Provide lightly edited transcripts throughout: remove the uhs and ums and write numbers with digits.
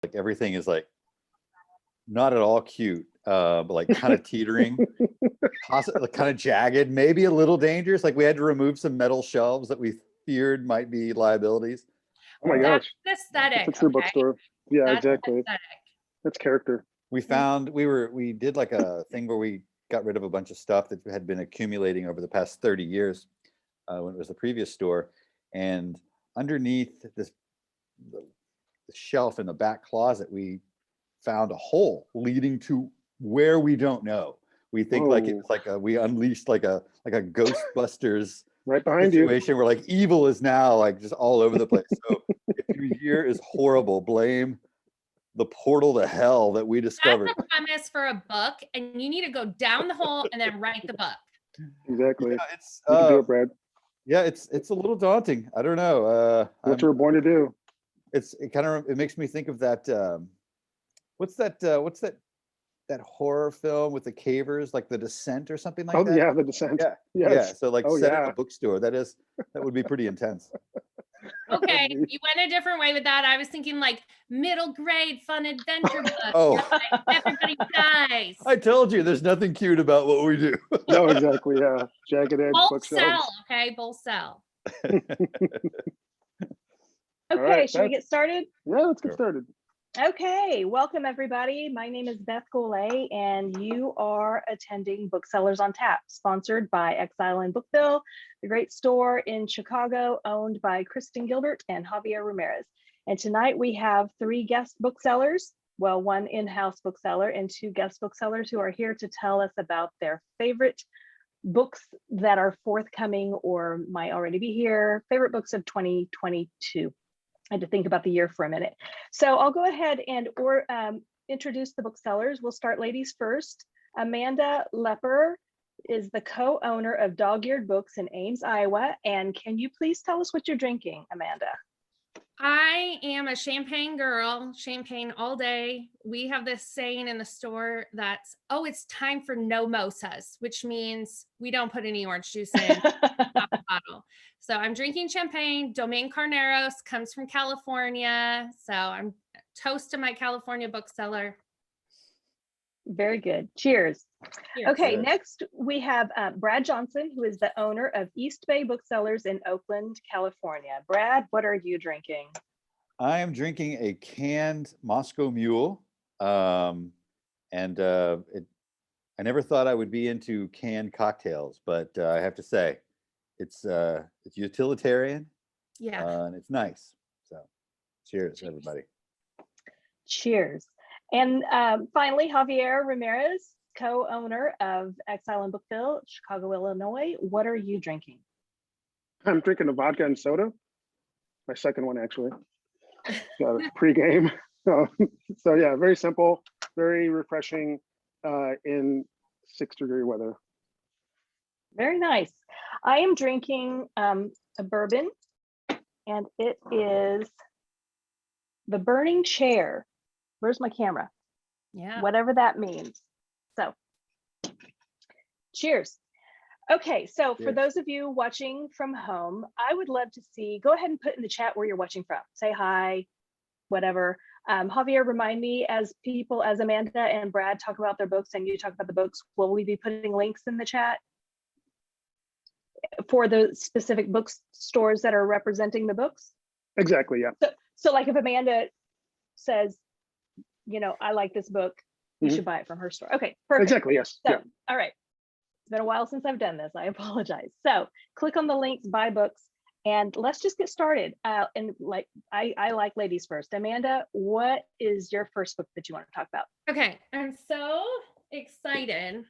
like everything is like not at all cute, but like kind of teetering, possibly kind of jagged, maybe a little dangerous. Like we had to remove some metal shelves that we feared might be liabilities. Oh my gosh. That's aesthetic. It's a true bookstore. Yeah, That's exactly. aesthetic. That's character. We found we did like a thing where we got rid of a bunch of stuff that had been accumulating over the past 30 years when it was the previous store, and underneath the shelf in the back closet we found a hole leading to where we don't know. We think like it's like we unleashed like a Ghostbusters right behind situation where like evil is now like just all over the place. So if your year is horrible, blame the portal to hell that we discovered. That's a premise for a book, and you need to go down the hole and then write the book. Exactly. Yeah, it's you can do it, Brad. Yeah, it's a little daunting. I don't know. What you were born to do. It makes me think of that. What's that horror film with the cavers, like The Descent or something like that? Oh yeah, The Descent. Yeah, yes. Yeah. So like set in a bookstore. That would be pretty intense. Okay, you went a different way with that. I was thinking like middle grade fun adventure book. Oh, like, everybody dies. I told you, there's nothing cute about what we do. No, exactly. Yeah, jagged edge bookshelves. Okay, both sell. Okay, right, should we get started? Yeah, let's get started. Okay, welcome everybody. My name is Beth Golay, and you are attending Booksellers on Tap, sponsored by Exile and Bookville, the great store in Chicago, owned by Kristen Gilbert and Javier Ramirez. And tonight we have 3 guest booksellers, well, 1 in-house bookseller and 2 guest booksellers who are here to tell us about their favorite books that are forthcoming or might already be here, favorite books of 2022. I had to think about the year for a minute. So I'll go ahead and introduce the booksellers. We'll start ladies first. Amanda Lepper is the co-owner of Dog-Eared Books in Ames, Iowa. And can you please tell us what you're drinking, Amanda? I am a champagne girl, champagne all day. We have this saying in the store that's, it's time for no mosas, which means we don't put any orange juice in the bottle. So I'm drinking champagne. Domaine Carneros comes from California. So I'm toast to my California bookseller. Very good. Cheers. Cheers. Okay, next we have Brad Johnson, who is the owner of East Bay Booksellers in Oakland, California. Brad, what are you drinking? I am drinking a canned Moscow Mule. I never thought I would be into canned cocktails, but I have to say, it's utilitarian. Yeah. And it's nice. So cheers, everybody. Cheers. And finally, Javier Ramirez, co-owner of Exile and Bookville, Chicago, Illinois. What are you drinking? I'm drinking a vodka and soda. My second one, actually. Got a pregame. So yeah, very simple, very refreshing in 6-degree weather. Very nice. I am drinking a bourbon, and it is the Burning Chair. Where's my camera? Yeah. Whatever that means. So, cheers. Okay, so for those of you watching from home, I would love to see, go ahead and put in the chat where you're watching from. Say hi, whatever. Javier, remind me, as Amanda and Brad talk about their books and you talk about the books, will we be putting links in the chat for the specific bookstores that are representing the books? Exactly, yeah. So like if Amanda says, I like this book, you should buy it from her store. Okay, perfect. Exactly, yes. So, all right. It's been a while since I've done this. I apologize. So click on the links, buy books, and let's just get started. And like I like ladies first. Amanda, what is your first book that you want to talk about? Okay, I'm so excited.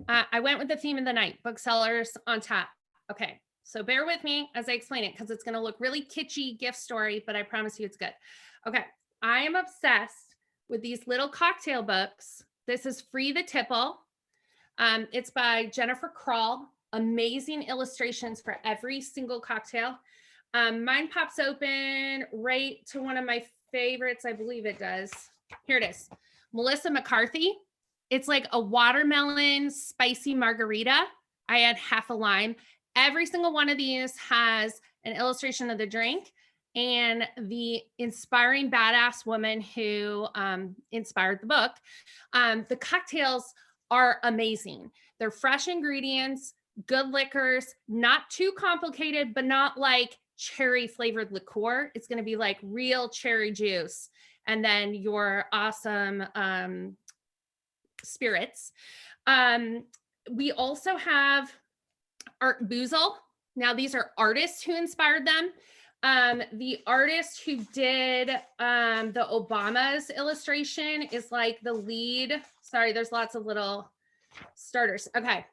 I went with the theme of the night, booksellers on tap. Okay, so bear with me as I explain it because it's going to look really kitschy gift story, but I promise you it's good. Okay, I am obsessed with these little cocktail books. This is Free the Tipple. It's by Jennifer Kroll. Amazing illustrations for every single cocktail. Mine pops open right to one of my favorites. I believe it does. Here it is. Melissa McCarthy. It's like a watermelon spicy margarita. I add half a lime. Every single one of these has an illustration of the drink. and the inspiring badass woman who inspired the book. The cocktails are amazing. They're fresh ingredients, good liquors, not too complicated, but not like cherry flavored liqueur. It's going to be like real cherry juice, and then your awesome spirits. We also have Art Boozle. Now, these are artists who inspired them. The artist who did the Obama's illustration is like the lead. Sorry, there's lots of little starters. Okay.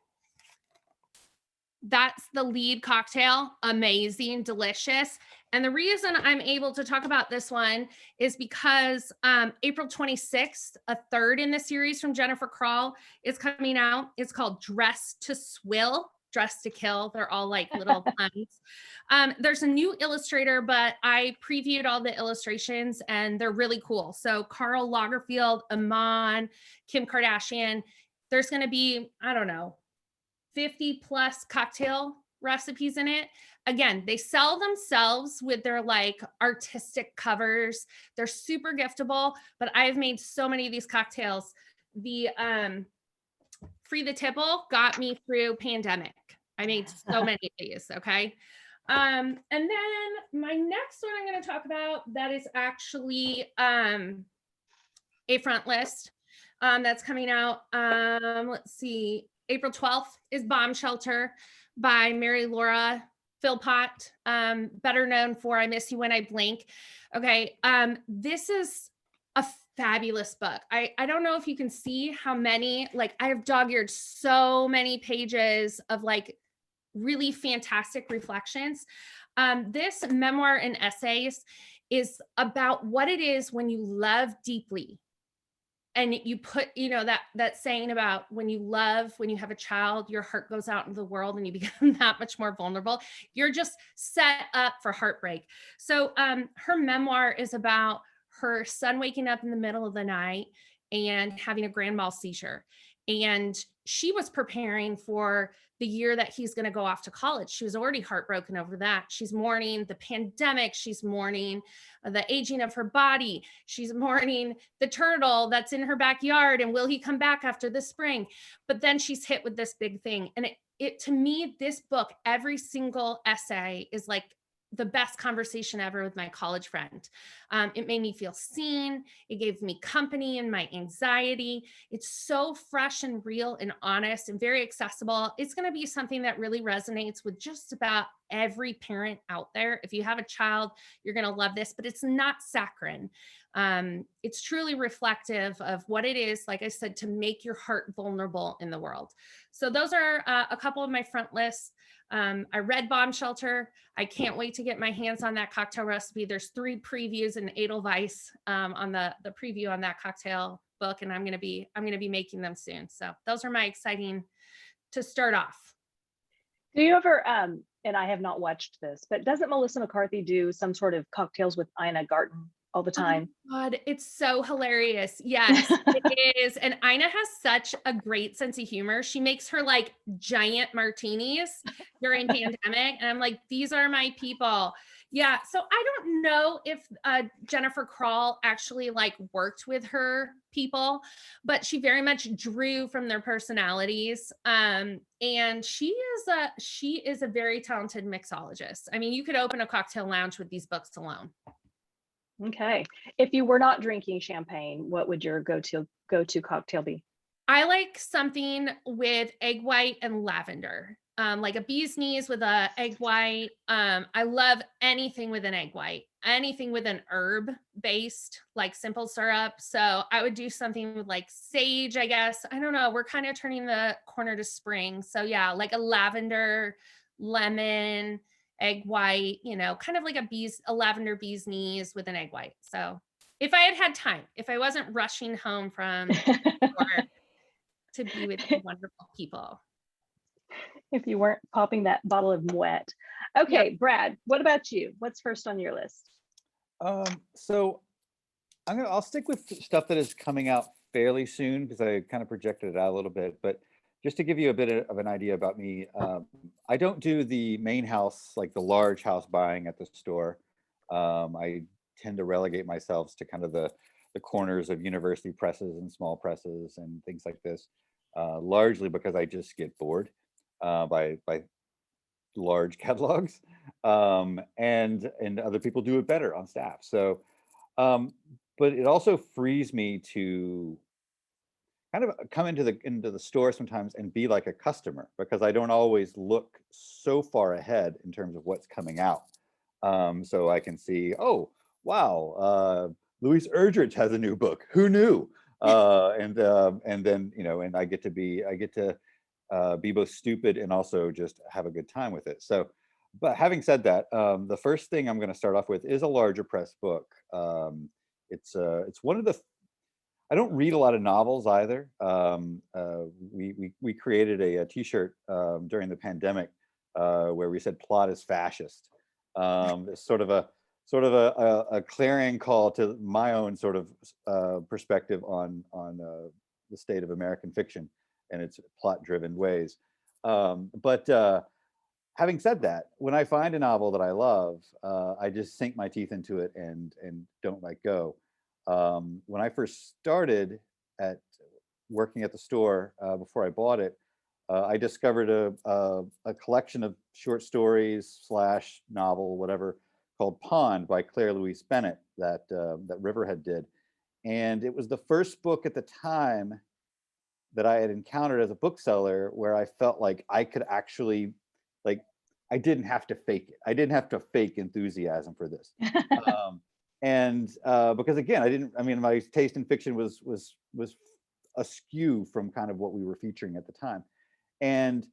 That's the lead cocktail. Amazing, delicious. And the reason I'm able to talk about this one is because April 26th, a third in the series from Jennifer Krall is coming out. It's called Dress to Swill, Dress to Kill. They're all like little puns. There's a new illustrator, but I previewed all the illustrations and they're really cool. So Karl Lagerfeld, Iman, Kim Kardashian. There's going to be, I don't know, 50 plus cocktail recipes in it. Again, they sell themselves with their like artistic covers. They're super giftable, but I've made so many of these cocktails. The Free the Tipple got me through pandemic. I made so many of these, okay? And then my next one I'm going to talk about that is actually a front list that's coming out. Let's see. April 12th is Bomb Shelter by Mary Laura Philpott, better known for I Miss You When I Blink. Okay, this is a fabulous book. I don't know if you can see how many, like I have dog-eared so many pages of like really fantastic reflections. This memoir and essays is about what it is when you love deeply. And you put, you know, that saying about when you love, when you have a child, your heart goes out into the world and you become that much more vulnerable. You're just set up for heartbreak. So her memoir is about her son waking up in the middle of the night and having a grand mal seizure. And she was preparing for the year that he's going to go off to college. She was already heartbroken over that. She's mourning the pandemic. She's mourning the aging of her body. She's mourning the turtle that's in her backyard. And will he come back after the spring? But then she's hit with this big thing. And it to me, this book, every single essay is like the best conversation ever with my college friend. It made me feel seen. It gave me company in my anxiety. It's so fresh and real and honest and very accessible. It's going to be something that really resonates with just about every parent out there. If you have a child, you're going to love this, but it's not saccharine. It's truly reflective of what it is, like I said, to make your heart vulnerable in the world. So those are a couple of my front lists. I read Bomb Shelter. I can't wait to get my hands on that cocktail recipe. There's 3 previews in Edelweiss on the preview on that cocktail book, and I'm gonna be making them soon. So those are my exciting to start off. Do you ever, and I have not watched this, but doesn't Melissa McCarthy do some sort of cocktails with Ina Garten all the time? Oh God, it's so hilarious. Yes, it is. And Ina has such a great sense of humor. She makes her like giant martinis during pandemic. And I'm like, these are my people. Yeah. So I don't know if Jennifer Krall actually like worked with her people, but she very much drew from their personalities. And she is a very talented mixologist. I mean, you could open a cocktail lounge with these books alone. Okay. If you were not drinking champagne, what would your go-to cocktail be? I like something with egg white and lavender, like a bee's knees with a egg white. I love anything with an egg white, anything with an herb based, like simple syrup. So I would do something with like sage, I guess. I don't know. We're kind of turning the corner to spring. So yeah, like a lavender, lemon, egg white, you know, kind of like a lavender bee's knees with an egg white. So if I had time, if I wasn't rushing home from work to be with wonderful people. If you weren't popping that bottle of Moet. Okay, Yep. Brad, what about you? What's first on your list? So I'll stick with stuff that is coming out fairly soon because I kind of projected it out a little bit, but just to give you a bit of an idea about me, I don't do the main house, like the large house buying at the store. I tend to relegate myself to kind of the corners of university presses and small presses and things like this, largely because I just get bored by large catalogs, and other people do it better on staff. So, but it also frees me to kind of come into the store sometimes and be like a customer, because I don't always look so far ahead in terms of what's coming out. So I can see, oh wow, Louise Erdrich has a new book. Who knew? And then and I get to be both stupid and also just have a good time with it. So, but having said that, the first thing I'm going to start off with is a larger press book. It's one of the I don't read a lot of novels either. We created a T-shirt during the pandemic where we said "plot is fascist." It's sort of a clarion call to my own sort of perspective on the state of American fiction and its plot-driven ways. But having said that, when I find a novel that I love, I just sink my teeth into it and don't let go. When I first started at working at the store before I bought it, I discovered a collection of short stories / novel, whatever, called Pond by Claire Louise Bennett that Riverhead did, and it was the first book at the time that I had encountered as a bookseller where I felt like I could actually, like, I didn't have to fake it. I didn't have to fake enthusiasm for this. And because again, my taste in fiction was askew from kind of what we were featuring at the time. And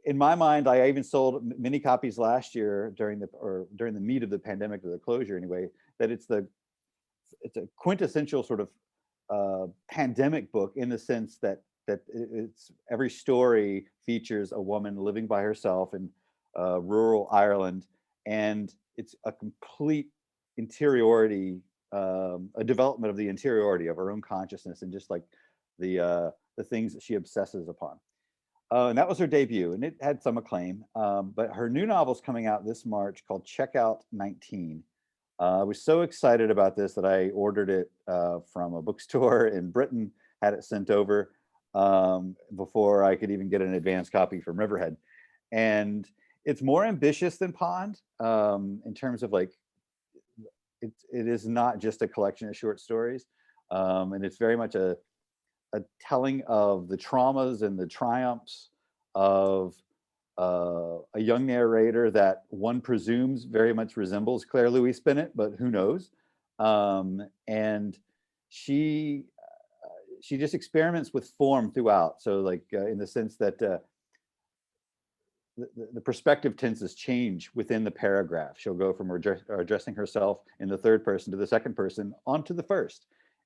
in my mind, I even sold many copies last year during the meat of the pandemic, or the closure anyway, that it's a quintessential sort of pandemic book, in the sense that it's every story features a woman living by herself in rural Ireland, and it's a complete interiority, a development of the interiority of her own consciousness, and just like the things that she obsesses upon. And that was her debut, and it had some acclaim. But her new novel's coming out this March, called Checkout 19. I was so excited about this that I ordered it from a bookstore in Britain, had it sent over before I could even get an advance copy from Riverhead. And it's more ambitious than Pond in terms of like, it is not just a collection of short stories. And it's very much a telling of the traumas and the triumphs of a young narrator that one presumes very much resembles Claire Louise Bennett, but who knows? And she just experiments with form throughout. So like in the sense that the perspective tenses change within the paragraph. She'll go from addressing herself in the third person to the second person onto the first.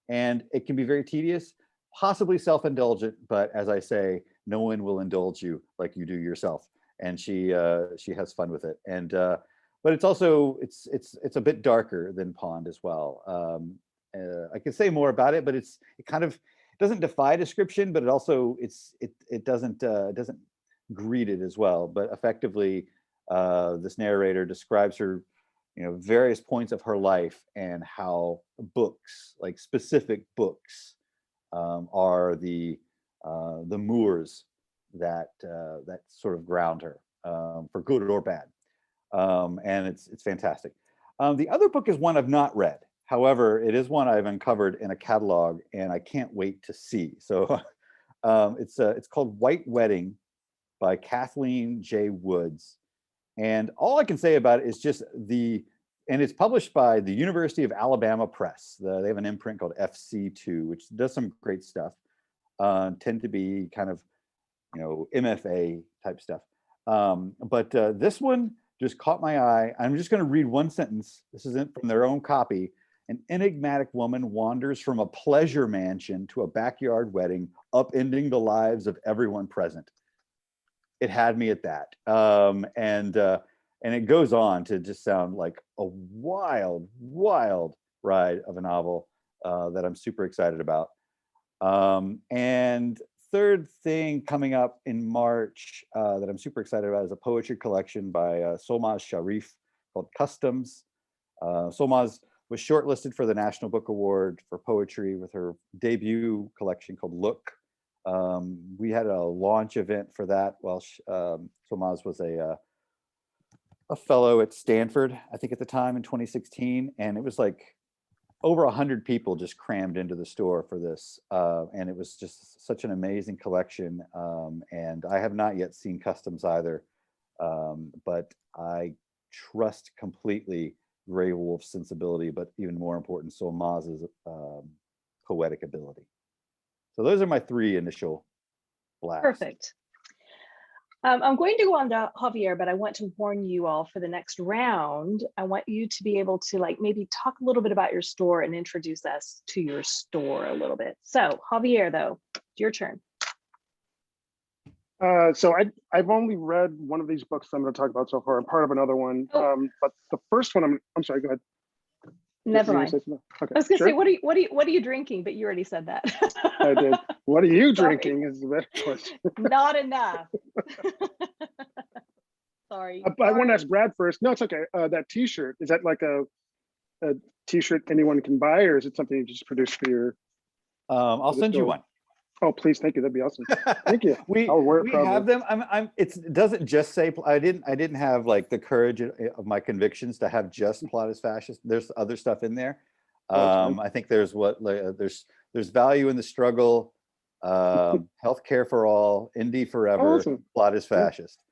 And it can be very tedious, possibly self-indulgent, but as I say, no one will indulge you like you do yourself. And she has fun with it. And but it's also it's a bit darker than Pond as well. I could say more about it, but it kind of doesn't defy description, but it also it doesn't greet it as well. But effectively, this narrator describes her, various points of her life and how books, like specific books, are the moors that sort of ground her, for good or bad. And it's fantastic. The other book is one I've not read. However, it is one I've uncovered in a catalog, and I can't wait to see. So it's called White Wedding by Kathleen J. Woods. And all I can say about it is just and it's published by the University of Alabama Press. They have an imprint called FC2, which does some great stuff. Tend to be kind of, MFA type stuff. But this one just caught my eye. I'm just going to read one sentence. This isn't from their own copy. An enigmatic woman wanders from a pleasure mansion to a backyard wedding, upending the lives of everyone present. It had me at that. And it goes on to just sound like a wild, wild ride of a novel that I'm super excited about. And third thing coming up in March that I'm super excited about is a poetry collection by Solmaz Sharif called Customs. Solmaz was shortlisted for the National Book Award for poetry with her debut collection called Look. We had a launch event for that while Solmaz was a fellow at Stanford, I think at the time in 2016. And it was like over 100 people just crammed into the store for this. And it was just such an amazing collection. And I have not yet seen Customs either, but I trust completely Grey Wolf's sensibility, but even more important, Solmaz's poetic ability. So those are my 3 initial blasts. Perfect. I'm going to go on to Javier, but I want to warn you all for the next round. I want you to be able to like maybe talk a little bit about your store and introduce us to your store a little bit. So Javier, though, it's your turn. So I've only read one of these books I'm going to talk about so far. I'm part of another one, but the first one I'm sorry. Go ahead. Never mind. Okay, I was going to sure. say, what are you drinking? But you already said that. I did. What are you Sorry. drinking? Is the better question. Not enough. Sorry. I want to ask Brad first. No, it's okay. That T-shirt, is that like a T-shirt anyone can buy, or is it something you just produce for your? I'll send you one. Oh, please, thank you. That'd be awesome. Thank you. we I'll wear it proudly. have them. It doesn't just say. I didn't have like the courage of my convictions to have just Plot is Fascist. There's other stuff in there. I think there's there's value in the struggle, healthcare for all, indie forever, Awesome. Plot is Fascist.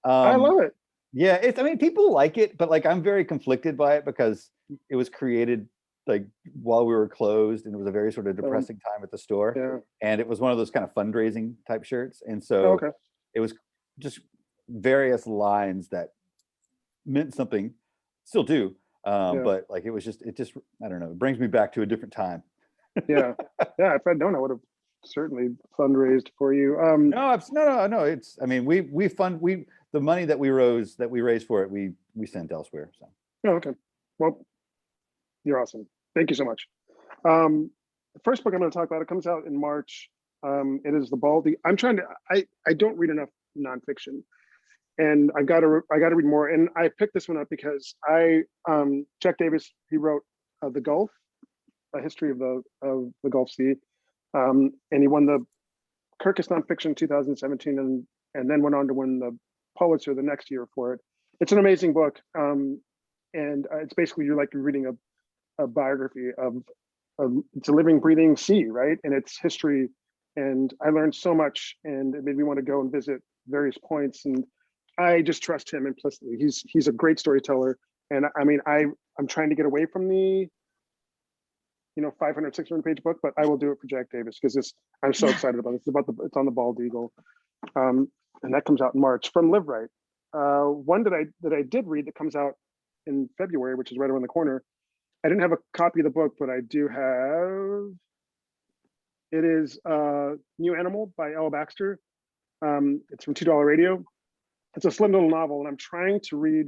I love it. Yeah, people like it, but like I'm very conflicted by it because it was created like while we were closed, and it was a very sort of depressing time at the store. Yeah. And it was one of those kind of fundraising type shirts. And so it was just various lines that meant something, still do. But like, it just, I don't know, it brings me back to a different time. Yeah. If I'd known, I would have certainly fundraised for you. No. It's, the money that we raised for it, we sent elsewhere. So. Oh, okay. Well, you're awesome. Thank you so much. The first book I'm going to talk about, it comes out in March. It is The Baldy. I don't read enough nonfiction, and I got to read more. And I picked this one up because Jack Davis, he wrote The Gulf, a history of the Gulf Sea, and he won the Kirkus Nonfiction 2017, and then went on to win the Pulitzer the next year for it. It's an amazing book, and it's basically you're reading a biography of it's a living, breathing sea, right? And its history. And I learned so much, and it made me want to go and visit various points. And I just trust him implicitly. He's a great storyteller. And I'm trying to get away from the 500, 600 page book, but I will do it for Jack Davis because I'm so excited about it. It's on the Bald Eagle, and that comes out in March from Live Right. One that I did read that comes out in February, which is right around the corner. I didn't have a copy of the book, but I do have. It is New Animal by Ella Baxter. It's from $2 Radio. It's a slim little novel, and I'm trying to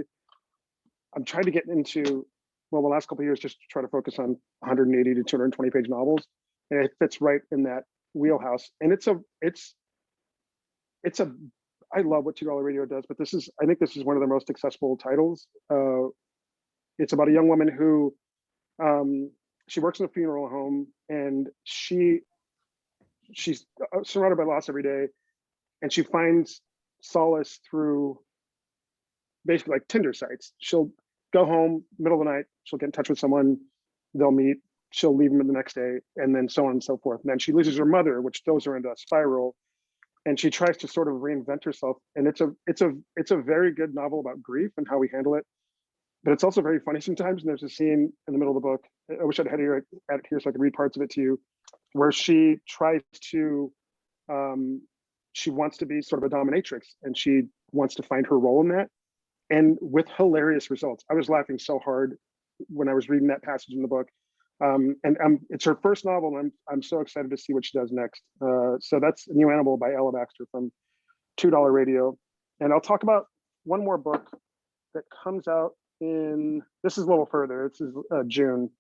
get into, the last couple of years, just to try to focus on 180 to 220 page novels. And it fits right in that wheelhouse. And I love what $2 Radio does, but I think this is one of the most accessible titles. It's about a young woman who, she works in a funeral home, and she's surrounded by loss every day, and she finds solace through basically like Tinder sites. She'll go home middle of the night, she'll get in touch with someone, they'll meet, she'll leave them the next day, and then so on and so forth. And then she loses her mother, which throws her into a spiral, and she tries to sort of reinvent herself. And it's a very good novel about grief and how we handle it. But it's also very funny sometimes. And there's a scene in the middle of the book, I wish I'd had it here so I could read parts of it to you, where she tries to, she wants to be sort of a dominatrix, and she wants to find her role in that, and with hilarious results. I was laughing so hard when I was reading that passage in the book. And it's her first novel, and I'm so excited to see what she does next. So that's New Animal by Ella Baxter from $2 Radio. And I'll talk about one more book that comes out this is a little further, this is June.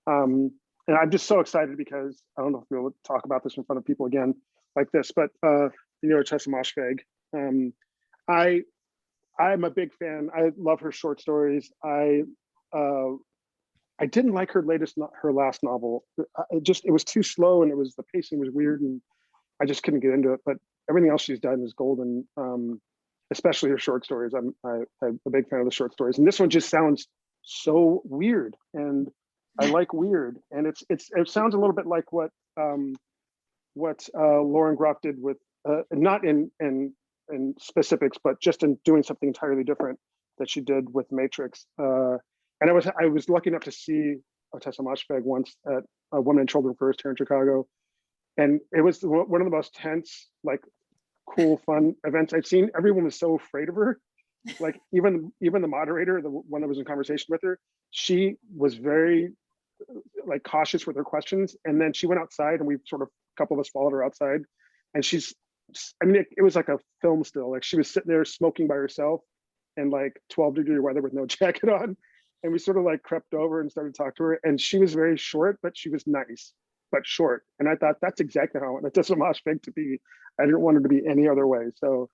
And I'm just so excited because I don't know if we'll talk about this in front of people again like this, but Tessa Moshfegh. I'm a big fan. I love her short stories. I I didn't like her last novel. It was too slow, and the pacing was weird, and I just couldn't get into it. But everything else she's done is golden, especially her short stories. I'm a big fan of the short stories, and this one just sounds so weird, and I like weird, and it sounds a little bit like what Lauren Groff did with not in specifics, but just in doing something entirely different that she did with Matrix. And I was lucky enough to see Otessa Moshfegh once at Women and Children First here in Chicago, and it was one of the most tense, like, cool, fun events I've seen. Everyone was so afraid of her. Like even the moderator, the one that was in conversation with her, she was very like cautious with her questions. And then she went outside, and a couple of us followed her outside, and it was like a film still. Like she was sitting there smoking by herself in like 12-degree weather with no jacket on. And we sort of like crept over and started to talk to her. And she was very short, but she was nice, but short. And I thought that's exactly how I want Otessa Moshfegh to be. I didn't want her to be any other way. So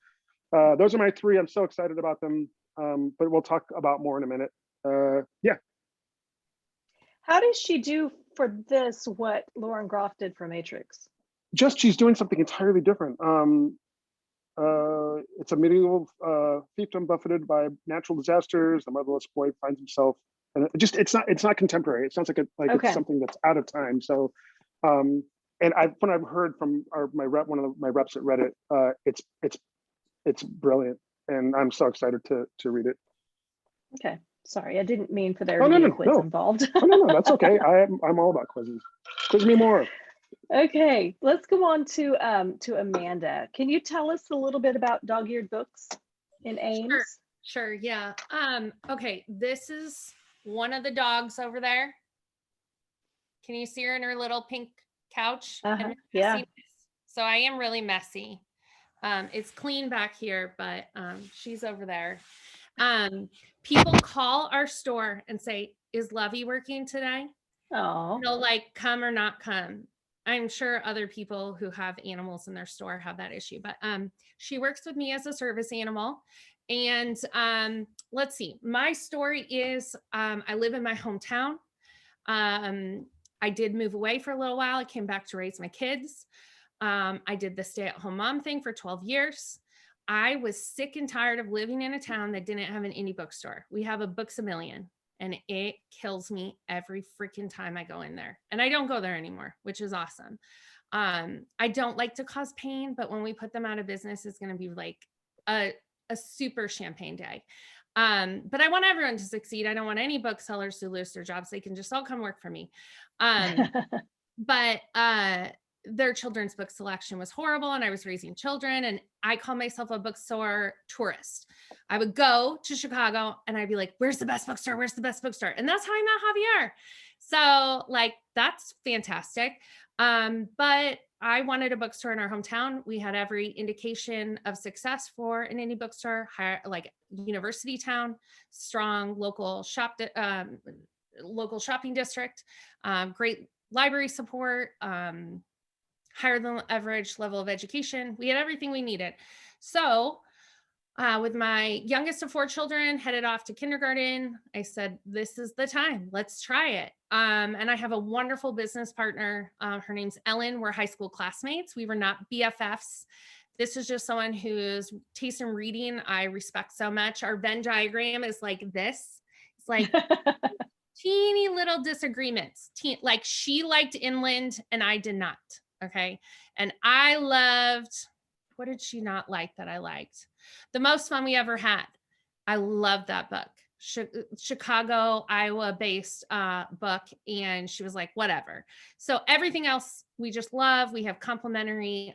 those are my three. I'm so excited about them. But we'll talk about more in a minute. Yeah. How does she do for this what Lauren Groff did for Matrix? Just she's doing something entirely different. It's a medieval fiefdom buffeted by natural disasters. The motherless boy finds himself, and it's not contemporary. It sounds like it's something that's out of time. So, and when I've heard from one of my reps at Reddit, it's brilliant, and I'm so excited to read it. Okay, sorry, I didn't mean for there to be a quiz involved. No, that's okay. I'm all about quizzes. Quiz me more. Okay, let's go on to Amanda. Can you tell us a little bit about Dog-Eared Books in Ames? Sure, yeah. Okay, this is one of the dogs over there. Can you see her in her little pink couch? Yeah. So I am really messy. It's clean back here, but she's over there. People call our store and say, "Is Lovey working today?" Oh, They'll like come or not come. I'm sure other people who have animals in their store have that issue, but she works with me as a service animal. And let's see, my story is I live in my hometown. I did move away for a little while. I came back to raise my kids. I did the stay-at-home mom thing for 12 years. I was sick and tired of living in a town that didn't have an indie bookstore. We have a Books-A-Million. And it kills me every freaking time I go in there. And I don't go there anymore, which is awesome. I don't like to cause pain, but when we put them out of business, it's going to be like a super champagne day. But I want everyone to succeed. I don't want any booksellers to lose their jobs. They can just all come work for me. But their children's book selection was horrible, and I was raising children, and I call myself a bookstore tourist. I would go to Chicago and I'd be like, "Where's the best bookstore? Where's the best bookstore?" And that's how I met Javier. So like, that's fantastic. But I wanted a bookstore in our hometown. We had every indication of success for an indie bookstore, like university town, strong local shopping district, great library support, higher than average level of education. We had everything we needed. So with my youngest of 4 children headed off to kindergarten, I said, this is the time, let's try it. And I have a wonderful business partner. Her name's Ellen. We're high school classmates. We were not BFFs. This is just someone whose taste in reading I respect so much. Our Venn diagram is like this. It's like teeny little disagreements. Like she liked Inland and I did not. Okay. And I loved, what did she not like that I liked? The Most Fun We Ever Had. I loved that book. Chicago, Iowa based book. And she was like, whatever. So everything else we just love. We have complementary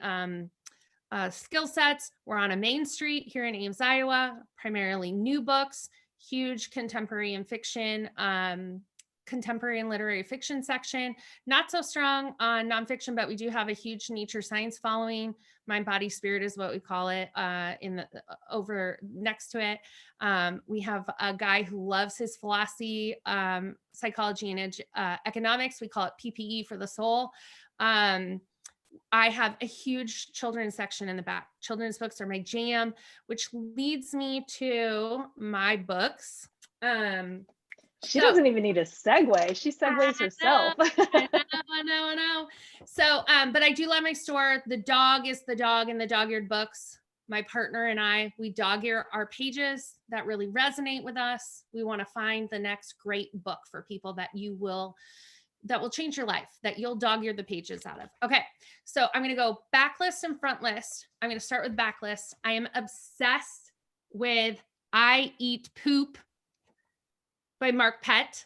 skill sets. We're on a main street here in Ames, Iowa, primarily new books, huge contemporary and fiction, contemporary and literary fiction section, not so strong on nonfiction, but we do have a huge nature science following. Mind, Body, Spirit is what we call it in the over next to it. We have a guy who loves his philosophy, psychology and economics. We call it PPE for the soul. I have a huge children's section in the back. Children's books are my jam, which leads me to my books. She So- doesn't even need a segue. She segues herself. I know. So, but I do love my store. The dog is the dog in the dog-eared books. My partner and I, we dog-ear our pages that really resonate with us. We want to find the next great book for people that will change your life, that you'll dog-ear the pages out of. Okay, so I'm going to go backlist and front list. I'm going to start with backlist. I am obsessed with I Eat Poop by Mark Pett.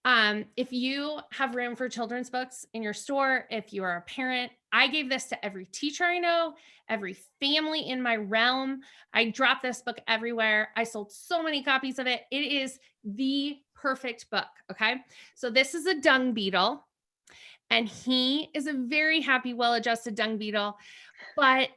If you have room for children's books in your store, if you are a parent, I gave this to every teacher I know, every family in my realm. I dropped this book everywhere. I sold so many copies of it. It is the perfect book. Okay. So this is a dung beetle, and he is a very happy, well-adjusted dung beetle, but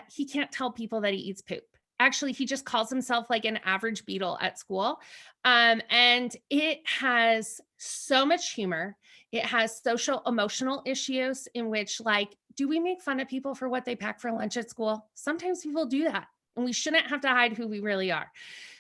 he can't tell people that he eats poop. Actually, he just calls himself like an average beetle at school. And it has so much humor. It has social emotional issues in which, like, do we make fun of people for what they pack for lunch at school? Sometimes people do that, and we shouldn't have to hide who we really are.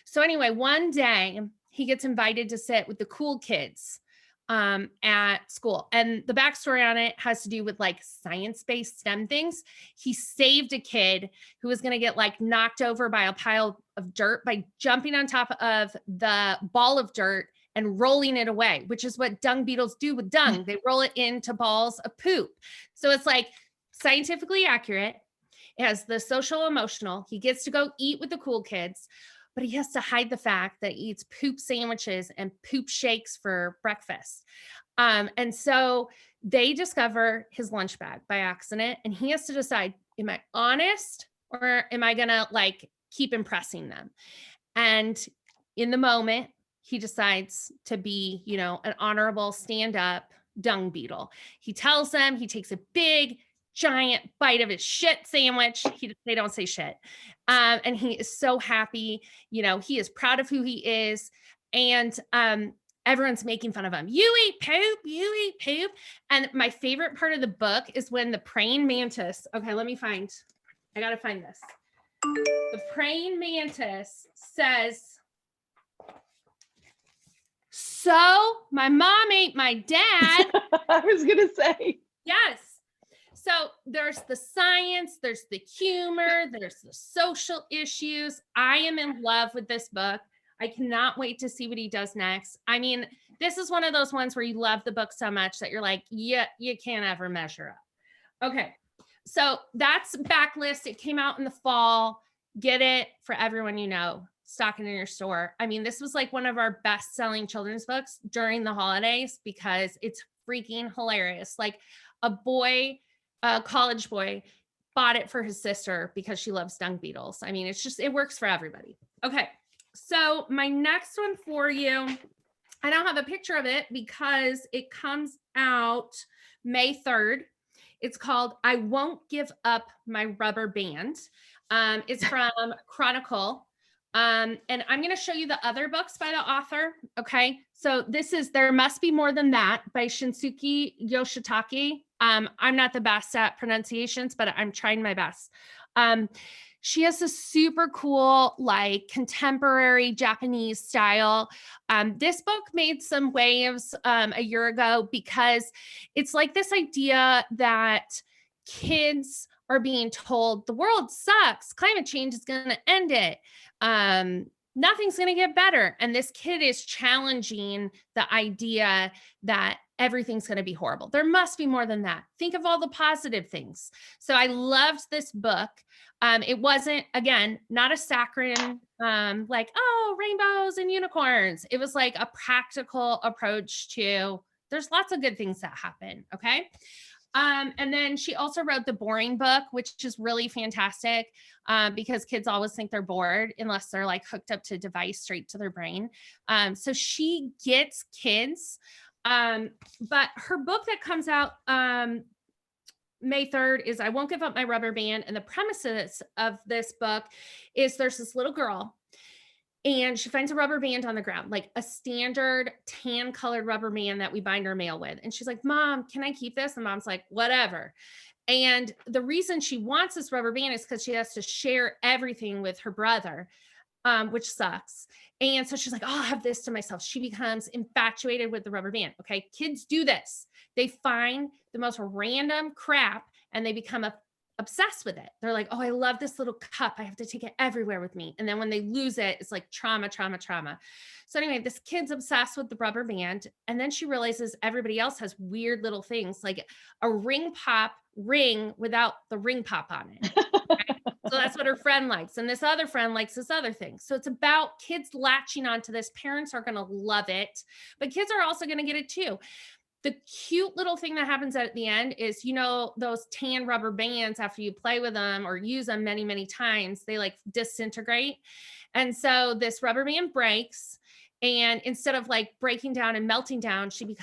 So anyway, one day he gets invited to sit with the cool kids at school. And the backstory on it has to do with like science-based STEM things. He saved a kid who was going to get like knocked over by a pile of dirt by jumping on top of the ball of dirt and rolling it away, which is what dung beetles do with dung. They roll it into balls of poop. So it's like scientifically accurate. It has the social emotional. He gets to go eat with the cool kids, but he has to hide the fact that he eats poop sandwiches and poop shakes for breakfast. And so they discover his lunch bag by accident, and he has to decide, am I honest or am I gonna like keep impressing them? And in the moment, he decides to be, you know, an honorable stand-up dung beetle. He tells them, he takes a big, giant bite of his shit sandwich. They don't say shit. And he is so happy. You know, he is proud of who he is. And everyone's making fun of him. You eat poop, you eat poop. And my favorite part of the book is when the praying mantis, okay, I got to find this. The praying mantis says, so my mom ate my dad. I was going to say. Yes. So there's the science, there's the humor, there's the social issues. I am in love with this book. I cannot wait to see what he does next. I mean, this is one of those ones where you love the book so much that you're like, yeah, you can't ever measure up. Okay. So that's backlist. It came out in the fall. Get it for everyone you know. Stock it in your store. I mean, this was like one of our best-selling children's books during the holidays because it's freaking hilarious. Like a college boy bought it for his sister because she loves dung beetles. I mean, it works for everybody. Okay. So my next one for you, I don't have a picture of it because it comes out May 3rd. It's called I Won't Give Up My Rubber Band. It's from Chronicle. And I'm going to show you the other books by the author. Okay. So this is There Must Be More Than That by Shinsuke Yoshitake. I'm not the best at pronunciations, but I'm trying my best. She has a super cool, like contemporary Japanese style. This book made some waves a year ago because it's like this idea that kids are being told the world sucks, climate change is going to end it. Nothing's going to get better. And this kid is challenging the idea that everything's going to be horrible. There must be more than that. Think of all the positive things. So I loved this book. It wasn't, again, not a saccharine, like, oh, rainbows and unicorns. It was like a practical approach to, there's lots of good things that happen. Okay. And then she also wrote The Boring Book, which is really fantastic because kids always think they're bored unless they're like hooked up to a device straight to their brain. So she gets kids. But her book that comes out May 3rd is I Won't Give Up My Rubber Band. And the premises of this book is there's this little girl and she finds a rubber band on the ground, like a standard tan colored rubber band that we bind our mail with. And she's like, Mom, can I keep this? And Mom's like, whatever. And the reason she wants this rubber band is because she has to share everything with her brother. which sucks. And so she's like, oh, I'll have this to myself. She becomes infatuated with the rubber band. Okay. Kids do this. They find the most random crap and they become obsessed with it. They're like, oh, I love this little cup. I have to take it everywhere with me. And then when they lose it, it's like trauma, trauma, trauma. So anyway, this kid's obsessed with the rubber band. And then she realizes everybody else has weird little things like a ring pop ring without the ring pop on it. Right? So that's what her friend likes. And this other friend likes this other thing. So it's about kids latching onto this. Parents are going to love it, but kids are also going to get it too. The cute little thing that happens at the end is, you know, those tan rubber bands, after you play with them or use them many, many times, they like disintegrate. And so this rubber band breaks. And instead of like breaking down and melting down, she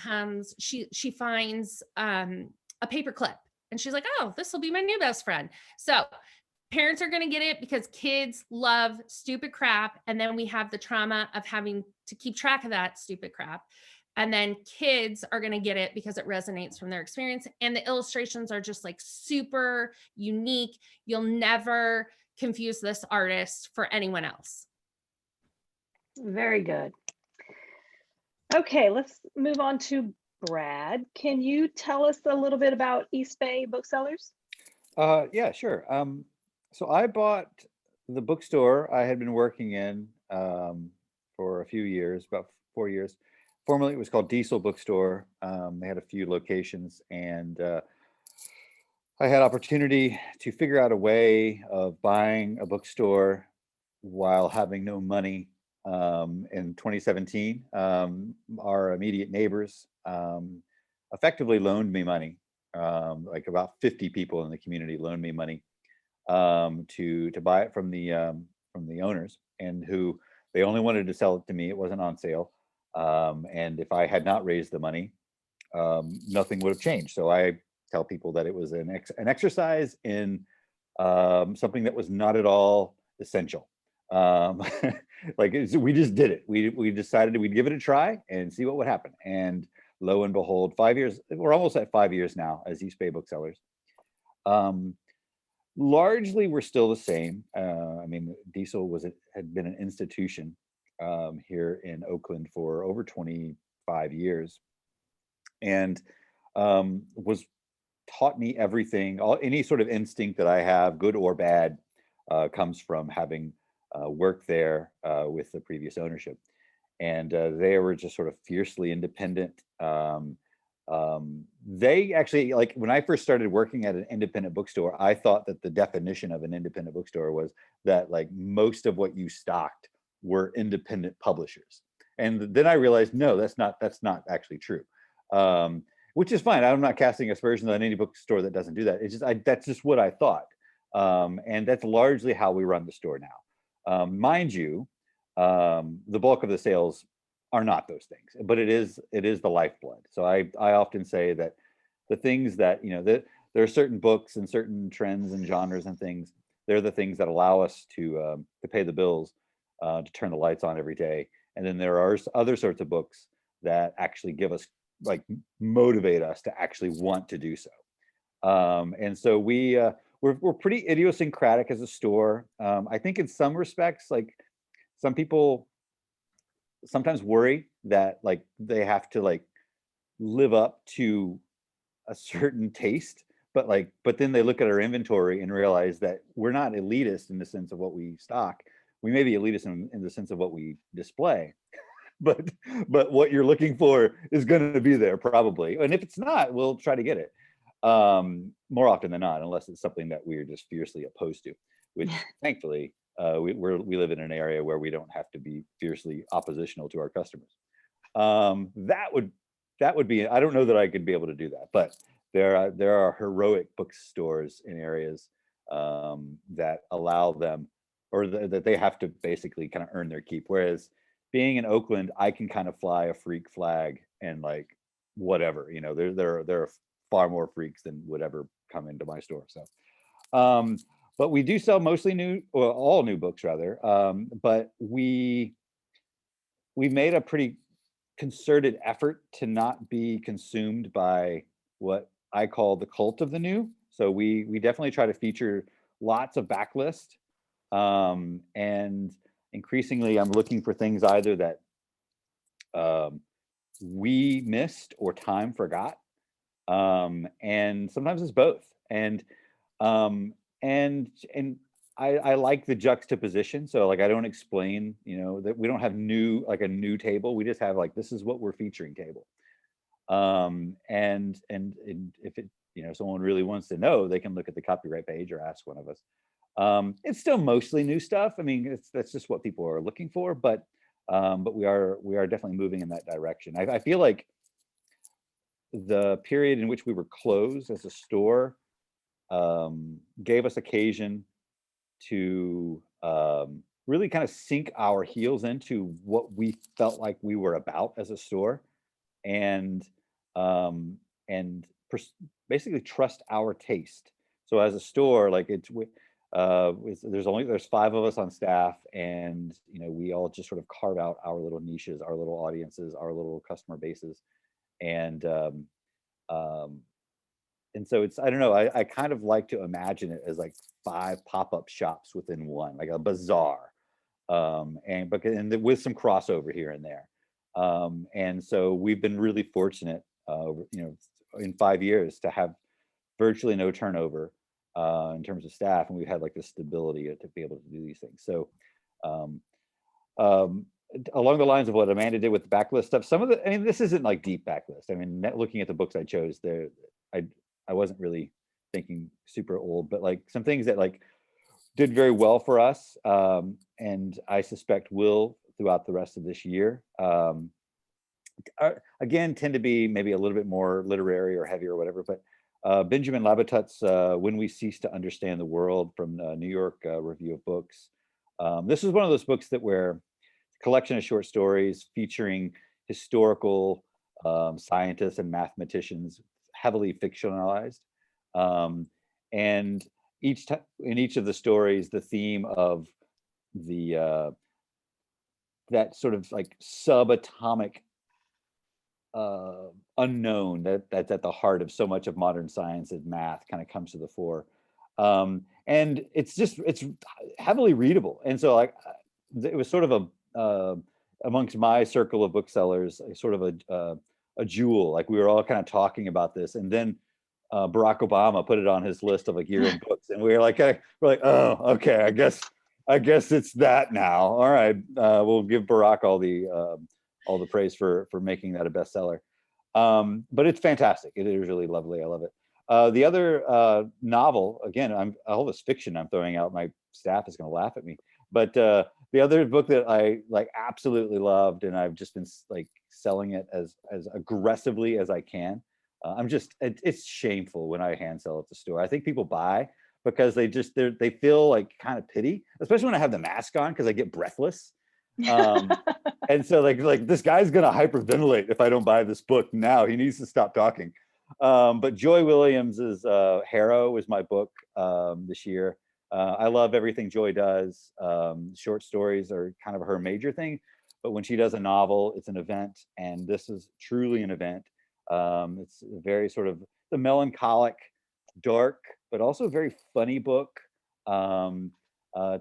finds a paper clip. And she's like, oh, this will be my new best friend. So parents are going to get it because kids love stupid crap. And then we have the trauma of having to keep track of that stupid crap. And then kids are going to get it because it resonates from their experience. And the illustrations are just like super unique. You'll never confuse this artist for anyone else. Very good. Okay, let's move on to Brad. Can you tell us a little bit about East Bay Booksellers? Yeah, sure. So I bought the bookstore I had been working in for a few years, about 4 years. Formerly, it was called Diesel Bookstore. They had a few locations, and I had opportunity to figure out a way of buying a bookstore while having no money. In 2017, our immediate neighbors effectively loaned me money. Like about 50 people in the community loaned me money to buy it from the owners, and who they only wanted to sell it to me. It wasn't on sale. And if I had not raised the money, nothing would have changed. So I tell people that it was an exercise in something that was not at all essential. Like we just did it. We decided we'd give it a try and see what would happen. And lo and behold, 5 years, we're almost at 5 years now as East Bay Booksellers. Largely, we're still the same. I mean, Diesel had been an institution here in Oakland for over 25 years, and was taught me everything. Any sort of instinct that I have, good or bad, comes from having worked there with the previous ownership. And they were just sort of fiercely independent. They actually, like when I first started working at an independent bookstore, I thought that the definition of an independent bookstore was that like most of what you stocked were independent publishers. And then I realized, no, that's not actually true. Which is fine. I'm not casting aspersions on any bookstore that doesn't do that. It's just that's just what I thought. And that's largely how we run the store now. Mind you, the bulk of the sales are not those things, but it is the lifeblood. So I often say that the things that, you know, that there are certain books and certain trends and genres and things, they're the things that allow us to pay the bills, to turn the lights on every day. And then there are other sorts of books that actually give us, like, motivate us to actually want to do so. And so we're pretty idiosyncratic as a store. I think in some respects, like, some people sometimes worry that like they have to like live up to a certain taste, but then they look at our inventory and realize that we're not elitist in the sense of what we stock. We may be elitist in the sense of what we display, but what you're looking for is going to be there probably. And if it's not, we'll try to get it more often than not, unless it's something that we're just fiercely opposed to, which thankfully we live in an area where we don't have to be fiercely oppositional to our customers. That would be, I don't know that I could be able to do that, but there are heroic bookstores in areas that allow them, or that they have to basically kind of earn their keep. Whereas being in Oakland, I can kind of fly a freak flag and like whatever, you know, there are far more freaks than would ever come into my store. So, but we do sell mostly new, or all new books rather. But we made a pretty concerted effort to not be consumed by what I call the cult of the new. So we definitely try to feature lots of backlist, and increasingly I'm looking for things either that we missed or time forgot. And sometimes it's both. And I like the juxtaposition. So like, I don't explain, that we don't have a new table. We just have like, this is what we're featuring table. And if it, someone really wants to know, they can look at the copyright page or ask one of us. It's still mostly new stuff. I mean, that's just what people are looking for, but we are definitely moving in that direction. I feel like the period in which we were closed as a store gave us occasion to really kind of sink our heels into what we felt like we were about as a store, and basically trust our taste. So as a store, like there's 5 of us on staff, and we all just sort of carve out our little niches, our little audiences, our little customer bases, and so it's, I don't know, I kind of like to imagine it as like 5 pop-up shops within one, like a bazaar, and with some crossover here and there. And so we've been really fortunate, in 5 years to have virtually no turnover in terms of staff, and we've had like the stability to be able to do these things. So along the lines of what Amanda did with the backlist stuff, this isn't like deep backlist. I mean, looking at the books I chose there, I wasn't really thinking super old, but like some things that like did very well for us, and I suspect will throughout the rest of this year. Again, tend to be maybe a little bit more literary or heavy or whatever, but Benjamin Labatut's When We Cease to Understand the World from the New York Review of Books. This is one of those books where collection of short stories featuring historical scientists and mathematicians, heavily fictionalized. And in each of the stories, the theme of that sort of like subatomic unknown that's at the heart of so much of modern science and math kind of comes to the fore. And it's heavily readable. And so like it was sort of amongst my circle of booksellers, sort of a jewel. Like we were all kind of talking about this, and then Barack Obama put it on his list of like year in books, and we're like, oh, okay, I guess it's that now. All right, we'll give Barack all the praise for making that a bestseller. But it's fantastic. It is really lovely. I love it. The other novel, again, all this fiction I'm throwing out, my staff is going to laugh at me. But the other book that I like absolutely loved, and I've just been like selling it as aggressively as I can. It's shameful when I hand sell at the store. I think people buy because they feel like kind of pity, especially when I have the mask on, because I get breathless. And so like this guy's gonna hyperventilate if I don't buy this book now. He needs to stop talking. But Joy Williams's Harrow is my book this year. I love everything Joy does. Short stories are kind of her major thing, but when she does a novel, it's an event, and this is truly an event. It's a very sort of the melancholic, dark, but also very funny book.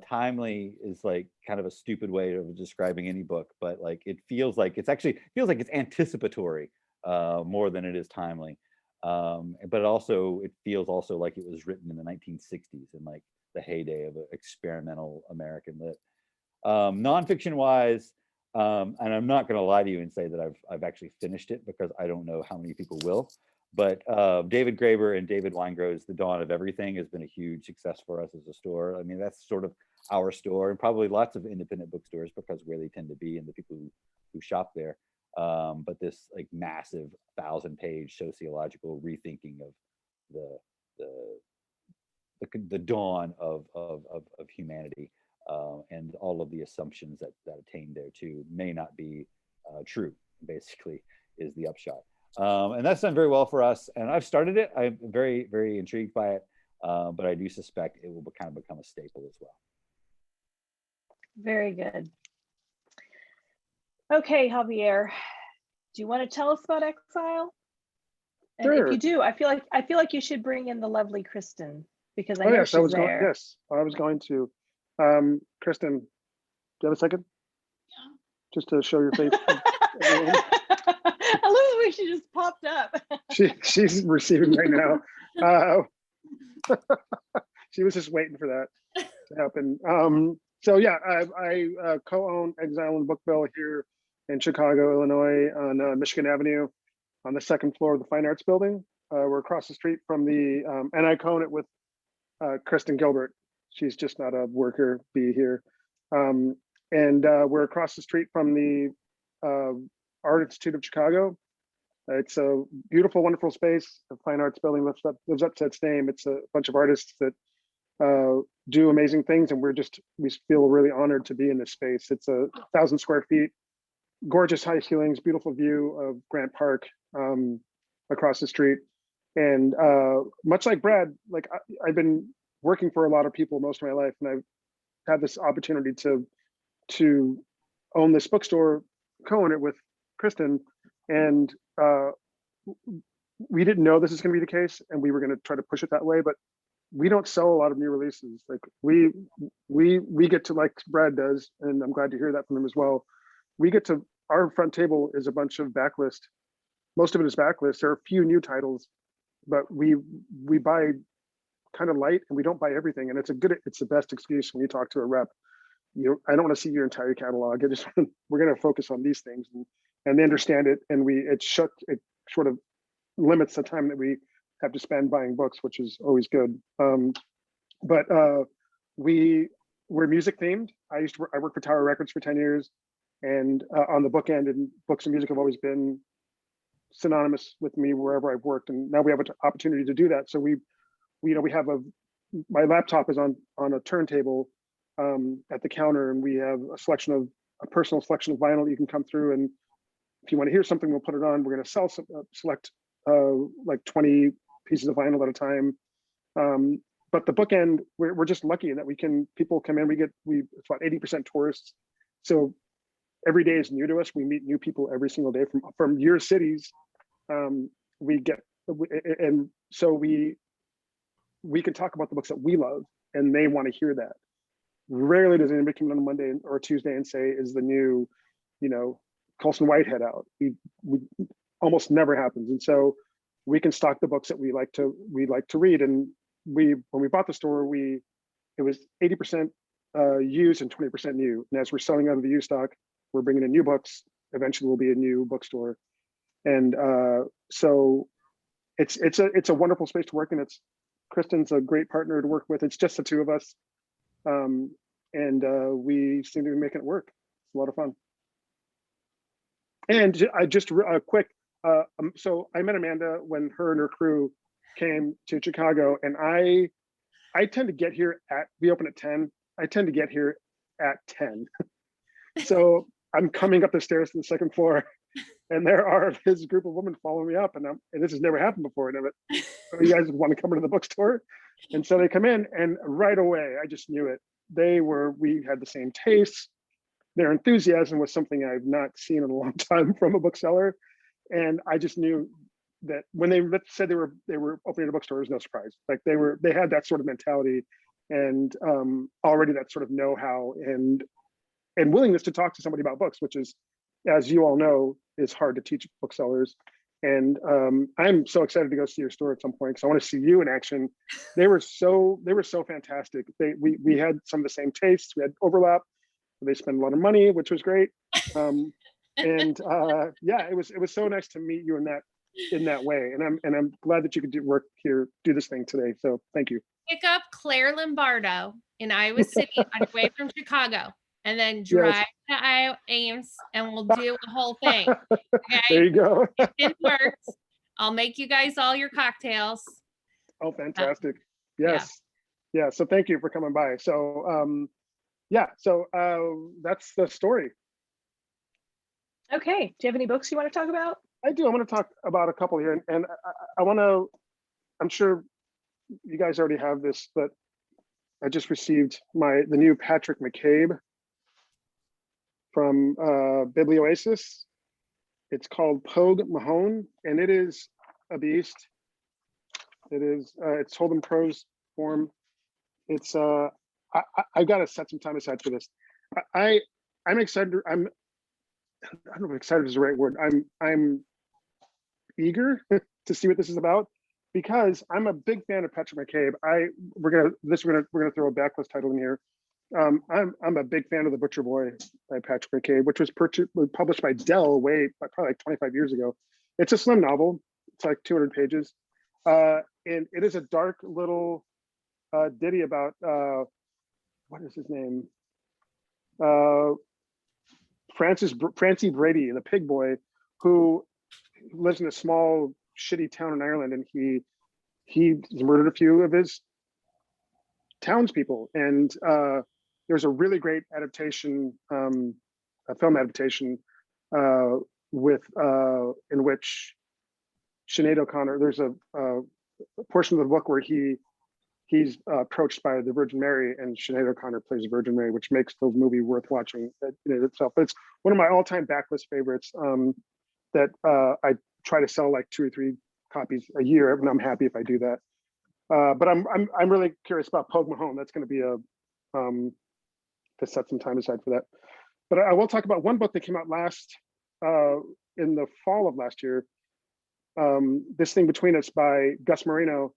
Timely is like kind of a stupid way of describing any book, but like it feels like it's anticipatory more than it is timely. But also it feels also like it was written in the 1960s and like the heyday of experimental American lit. Nonfiction wise, and I'm not going to lie to you and say that I've actually finished it, because I don't know how many people will. But David Graeber and David Weingro's The Dawn of Everything has been a huge success for us as a store. I mean, that's sort of our store, and probably lots of independent bookstores, because where they tend to be and the people who shop there. But this like massive 1,000-page sociological rethinking of the dawn of humanity, and all of the assumptions that attain there too may not be true, basically, is the upshot. And that's done very well for us. And I've started it. I'm very, very intrigued by it. But I do suspect it will kind of become a staple as well. Very good. Okay, Javier, do you want to tell us about Exile? And Sure. if you do, I feel like you should bring in the lovely Kristen, because I know she's there. Yes, I was going to. Kristen, you have a second? Just to show your face. I love the way she just popped up. She's receiving right now. She was just waiting for that to happen. So yeah, I co-own Exile and Bookville here in Chicago, Illinois, on Michigan Avenue, on the second floor of the Fine Arts Building. We're across the street from the, and I co-own it with Kristen Gilbert. She's just not a worker bee here. And we're across the street from the Art Institute of Chicago. It's a beautiful, wonderful space. The Fine Arts Building lives up to its name. It's a bunch of artists that do amazing things, and we feel really honored to be in this space. It's 1,000 square feet, gorgeous high ceilings, beautiful view of Grant Park across the street. And much like Brad, like I've been working for a lot of people most of my life, and I've had this opportunity to own this bookstore, co-own it with Kristen, and we didn't know this is going to be the case, and we were going to try to push it that way, but we don't sell a lot of new releases. Like we get to, like Brad does, and I'm glad to hear that from him as well. We get to, our front table is a bunch of backlist. Most of it is backlist. There are a few new titles, but we buy kind of light, and we don't buy everything. And it's the best excuse when you talk to a rep. I don't want to see your entire catalog. We're going to focus on these things, and they understand it. And it sort of limits the time that we have to spend buying books, which is always good. But we're music themed. I worked for Tower Records for 10 years, and on the book end, and books and music have always been synonymous with me wherever I've worked. And now we have an opportunity to do that. So we have my laptop is on a turntable at the counter, and we have a personal selection of vinyl that you can come through, and if you want to hear something, we'll put it on. We're going to select like 20 pieces of vinyl at a time. But the bookend, we're just lucky that people come in, it's about 80% tourists. So every day is new to us. We meet new people every single day from your cities. And so we can talk about the books that we love, and they want to hear that. Rarely does anybody come in on a Monday or Tuesday and say, is the new, Colson Whitehead out? We almost never happens. And so we can stock the books that we like to read. And when we bought the store, it was 80% used and 20% new. And as we're selling out of the used stock, we're bringing in new books. Eventually we'll be a new bookstore. And so it's a wonderful space to work in. Kristen's a great partner to work with. It's just the two of us. And we seem to be making it work. It's a lot of fun. And I just quick, so I met Amanda when her and her crew came to Chicago, and I tend to get here we open at 10. I tend to get here at 10. So I'm coming up the stairs to the second floor, and there are this group of women following me up, and this has never happened before. And you guys want to come into the bookstore? And so they come in, and right away, I just knew it. We had the same tastes. Their enthusiasm was something I've not seen in a long time from a bookseller. And I just knew that when they said they were opening a bookstore, it was no surprise. Like they had that sort of mentality, and already that sort of know-how and willingness to talk to somebody about books, which is, as you all know, is hard to teach booksellers. And I'm so excited to go see your store at some point, because I want to see you in action. They were so fantastic. We had some of the same tastes. We had overlap. They spend a lot of money, which was great. And yeah, it was so nice to meet you in that way. And I'm glad that you could do this thing today. So thank you. Pick up Claire Lombardo in Iowa City on your way from Chicago, and then drive to Ames, and we'll do the whole thing. Okay? There you go. It works. I'll make you guys all your cocktails. Oh, fantastic. Yes. Yeah. So thank you for coming by. So that's the story. Okay. Do you have any books you want to talk about? I do. I want to talk about a couple here, and I want to. I'm sure you guys already have this, but I just received the new Patrick McCabe from Biblioasis. It's called Pogue Mahone, and it is a beast. It's told in prose form. It's I've got to set some time aside for this. I'm excited. I don't know if excited is the right word. I'm eager to see what this is about because I'm a big fan of Patrick McCabe. We're gonna throw a backlist title in here. I'm a big fan of The Butcher Boy by Patrick McCabe, which was published by Dell probably like 25 years ago. It's a slim novel. It's like 200 pages. And it is a dark little ditty about, what is his name? Francie Brady, the pig boy, who lives in a small shitty town in Ireland, and he murdered a few of his townspeople. And there's a really great adaptation, a film adaptation, in which Sinead O'Connor. There's a portion of the book where he's approached by the Virgin Mary, and Sinead O'Connor plays the Virgin Mary, which makes the movie worth watching in itself. But it's one of my all-time backlist favorites that I try to sell like 2 or 3 copies a year, and I'm happy if I do that. But I'm really curious about Pogue Mahone. That's going to be to set some time aside for that. But I will talk about one book that came out in the fall of last year. This Thing Between Us by Gus Moreno.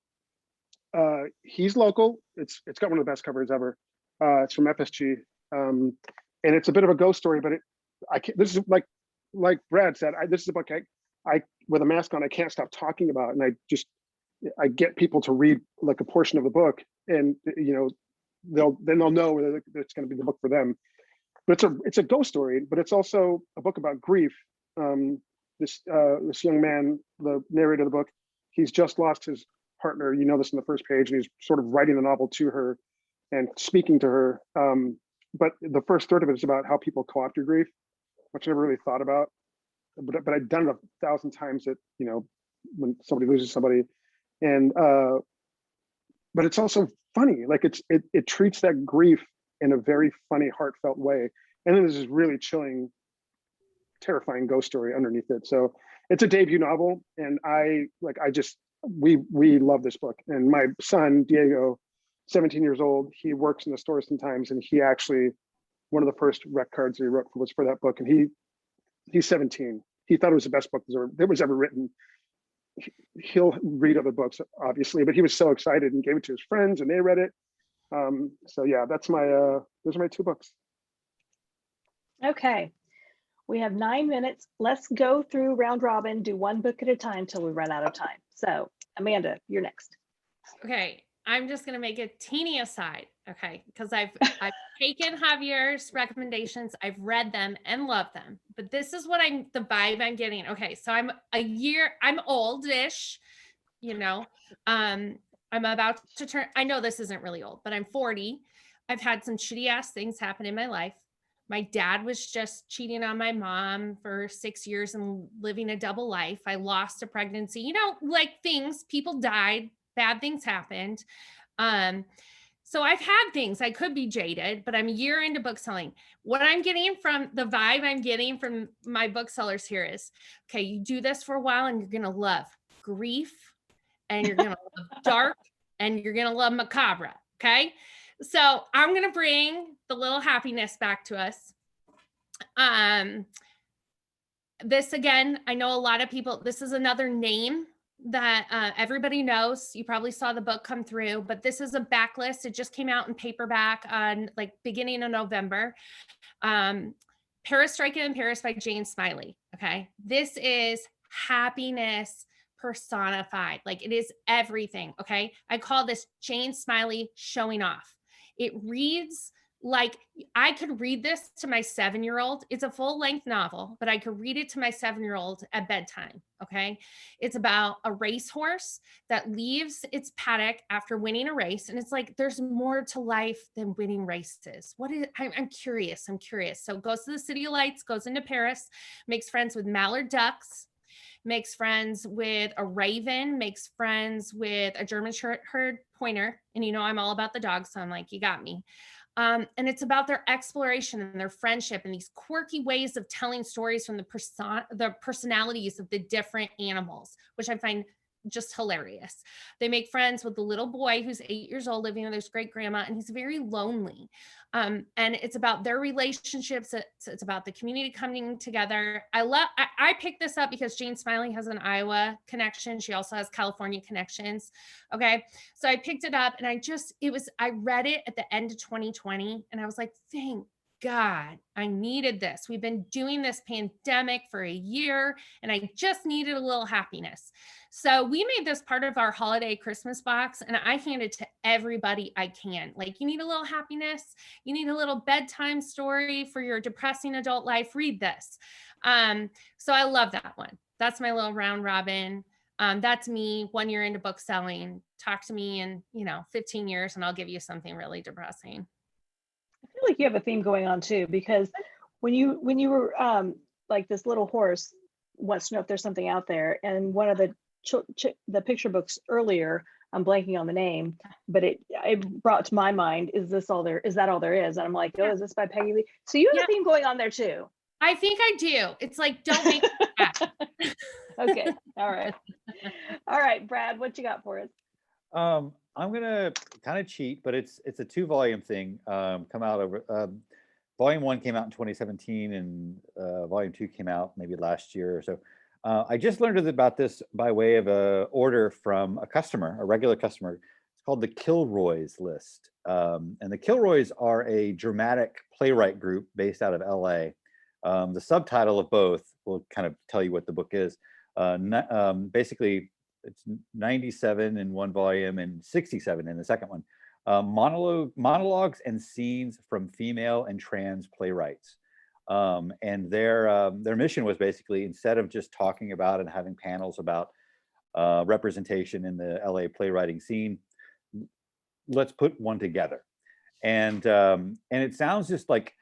He's local. It's got one of the best covers ever. It's from FSG, and it's a bit of a ghost story. But this is like Brad said. This is a book I with a mask on I can't stop talking about, and I get people to read like a portion of the book, and they'll know whether it's going to be the book for them. But it's a ghost story, but it's also a book about grief. This young man, the narrator of the book, he's just lost his partner. You know this in the first page, and he's sort of writing the novel to her and speaking to her. But the first third of it is about how people co-opt your grief, which I never really thought about. But I've done it 1,000 times when somebody loses somebody. And but it's also funny. Like it treats that grief in a very funny, heartfelt way. And then there's this really chilling, terrifying ghost story underneath it. So it's a debut novel, and we love this book. And my son Diego, 17 years old, he works in the store sometimes, and he actually, one of the first rec cards he wrote was for that book. And he's 17. He thought it was the best book that was ever written. He'll read other books, obviously, but he was so excited and gave it to his friends, and they read it. So yeah, those are my 2 books. Okay, we have 9 minutes. Let's go through round robin, do 1 book at a time till we run out of time. So Amanda, you're next. Okay, I'm just gonna make a teeny aside, okay, because I've taken Javier's recommendations, I've read them and loved them, but this is the vibe I'm getting. Okay, so I'm oldish, I'm about to turn. I know this isn't really old, but I'm 40. I've had some shitty ass things happen in my life. My dad was just cheating on my mom for 6 years and living a double life. I lost a pregnancy, like people died, bad things happened. So I've had things. I could be jaded, but I'm a year into book selling. What I'm getting from the vibe I'm getting from my booksellers here is, okay, you do this for a while and you're going to love grief, and you're going to love dark, and you're going to love macabre. Okay. So I'm going to bring the little happiness back to us. This again, I know a lot of people, this is another name that everybody knows. You probably saw the book come through, but this is a backlist. It just came out in paperback on beginning of November. Perestroika in Paris by Jane Smiley. Okay. This is happiness personified. It is everything. Okay. I call this Jane Smiley showing off. It reads like I could read this to my 7-year-old. It's a full-length novel, but I could read it to my 7-year-old at bedtime. Okay. It's about a racehorse that leaves its paddock after winning a race. And it's there's more to life than winning races. I'm curious. So goes to the City of Lights, goes into Paris, makes friends with mallard ducks, makes friends with a raven, makes friends with a German Shepherd pointer. And I'm all about the dogs. So I'm like, you got me. And it's about their exploration and their friendship and these quirky ways of telling stories from the personalities of the different animals, which I find just hilarious. They make friends with the little boy who's 8 years old living with his great grandma, and he's very lonely. And it's about their relationships. It's about the community coming together. I picked this up because Jane Smiley has an Iowa connection. She also has California connections. Okay. So I picked it up and I read it at the end of 2020 and I was like, thank God, I needed this. We've been doing this pandemic for a year and I just needed a little happiness. So we made this part of our holiday Christmas box and I hand it to everybody I can. Like, you need a little happiness, you need a little bedtime story for your depressing adult life, read this. So I love that one. That's my little round robin. That's me 1 year into book selling. Talk to me in, 15 years and I'll give you something really depressing. I feel like you have a theme going on too, because when you were like, this little horse wants to know if there's something out there, and one of the picture books earlier, I'm blanking on the name, but it brought to my mind, is that all there is? And I'm like, oh, is this by Peggy Lee? So you have a theme going on there too. I think I do. It's like, don't make me mad. Okay. All right, Brad, what you got for us? I'm gonna kind of cheat, but it's a 2-volume thing. Come out over volume 1 came out in 2017, and volume 2 came out maybe last year or so. I just learned about this by way of a order from a regular customer. It's called the Kilroys list, and the Kilroys are a dramatic playwright group based out of LA. The subtitle of both will kind of tell you what the book is. Basically, it's 97 in one volume and 67 in the second one. Monologues and scenes from female and trans playwrights. And their mission was basically, instead of just talking about and having panels about representation in the LA playwriting scene, let's put one together. And it sounds just like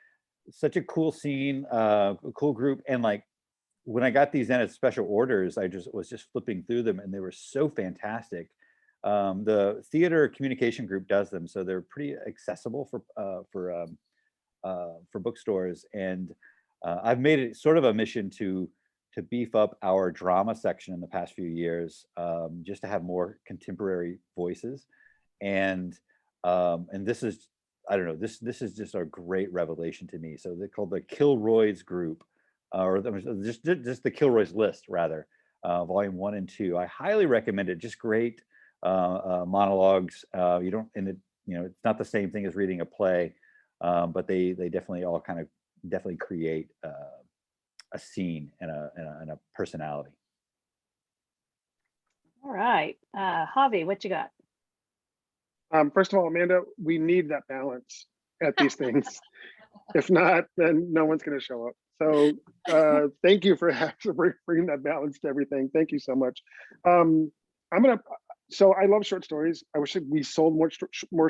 such a cool scene, a cool group. And like, when I got these in as special orders, I was just flipping through them and they were so fantastic. The theater communication group does them, so they're pretty accessible for bookstores. And I've made it sort of a mission to beef up our drama section in the past few years, just to have more contemporary voices. And this is, I don't know, this is just a great revelation to me. So they're called the Kilroys group. Or just the Kilroys list, rather, volume 1 and 2. I highly recommend it. Just great monologues. It's not the same thing as reading a play, but they definitely all kind of create a scene and a personality. All right, Javi, what you got? First of all, Amanda, we need that balance at these things. If not, then no one's going to show up. So thank you for bringing that balance to everything. Thank you so much. So I love short stories. I wish we sold more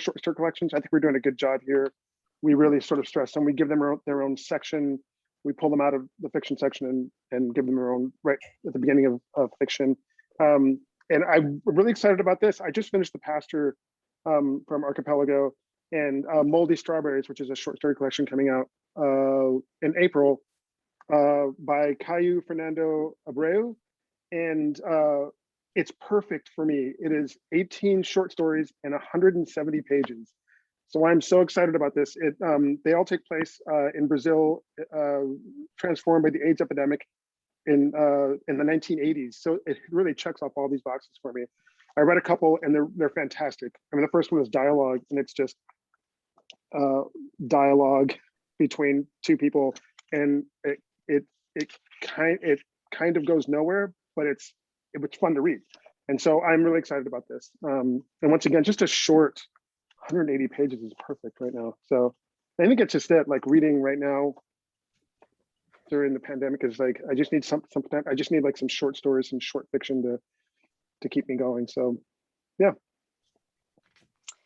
short story collections. I think we're doing a good job here. We really sort of stress them. We give them their own section. We pull them out of the fiction section and give them their own right at the beginning of fiction. And I'm really excited about this. I just finished The Pastor from Archipelago, and Moldy Strawberries, which is a short story collection coming out in April by Caio Fernando Abreu. And it's perfect for me. It is 18 short stories and 170 pages. So I'm so excited about this. They all take place in Brazil, transformed by the AIDS epidemic in the 1980s. So it really checks off all these boxes for me. I read a couple and they're fantastic. I mean, the first one is dialogue, and it's just dialogue between two people, and it kind of goes nowhere, but it was fun to read. And so I'm really excited about this. And once again, just a short 180 pages is perfect right now. So I think it's just that, like, reading right now during the pandemic is like, I just need I just need like some short stories, some short fiction to keep me going. So yeah,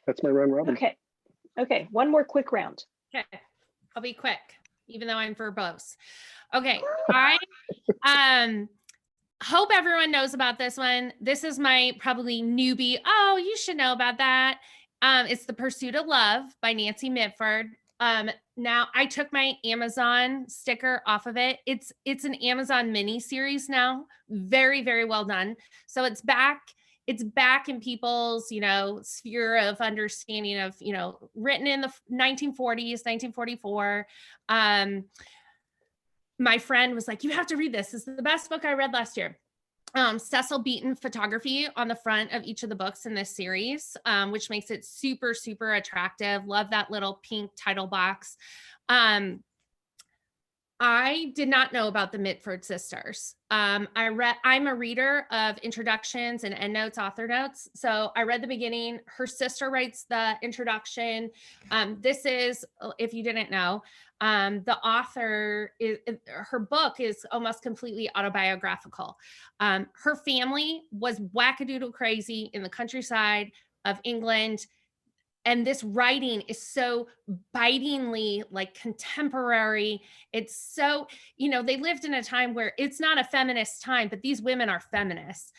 that's my round robin. Okay, one more quick round. Okay, I'll be quick, even though I'm verbose. Okay, I hope everyone knows about this one. This is my probably newbie. You should know about that. It's The Pursuit of Love by Nancy Mitford. now I took my Amazon sticker off of it. It's an Amazon mini series now. Very, very well done. So it's back in people's, sphere of understanding of, written in the 1940s, 1944. My friend was like, you have to read this. This is the best book I read last year. Cecil Beaton photography on the front of each of the books in this series, which makes it super, super attractive. Love that little pink title box. I did not know about the Mitford sisters. I'm a reader of introductions and endnotes, author notes. So I read the beginning. Her sister writes the introduction. This is, if you didn't know, the author her book is almost completely autobiographical. Her family was wackadoodle crazy in the countryside of England. And this writing is so bitingly like contemporary. It's so, they lived in a time where it's not a feminist time, but these women are feminists.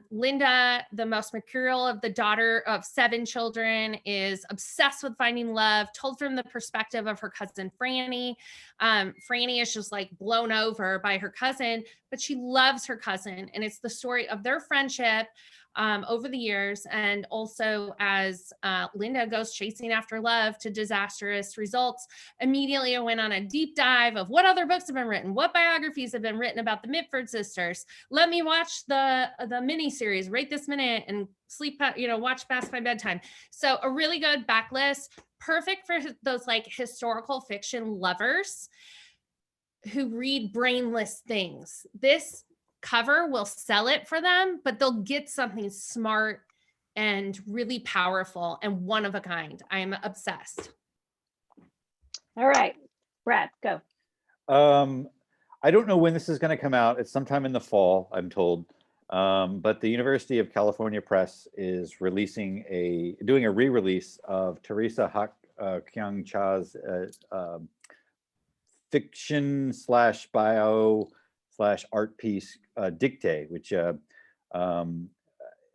Linda, the most mercurial of the daughter of 7 children, is obsessed with finding love, told from the perspective of her cousin Franny. Franny is just like blown over by her cousin, but she loves her cousin. And it's the story of their friendship over the years. And also as Linda goes chasing after love to disastrous results, immediately I went on a deep dive of what other books have been written, what biographies have been written about the Mitford sisters. Let me watch the mini series right this minute and sleep, watch past my bedtime. So a really good backlist, perfect for those like historical fiction lovers who read brainless things. This cover will sell it for them, but they'll get something smart and really powerful and one of a kind. I'm obsessed. All right, Brad, go. I don't know when this is going to come out. It's sometime in the fall, I'm told. But the University of California Press is doing a re-release of Teresa Hak Kyung Cha's fiction / bio / art piece Dictate, which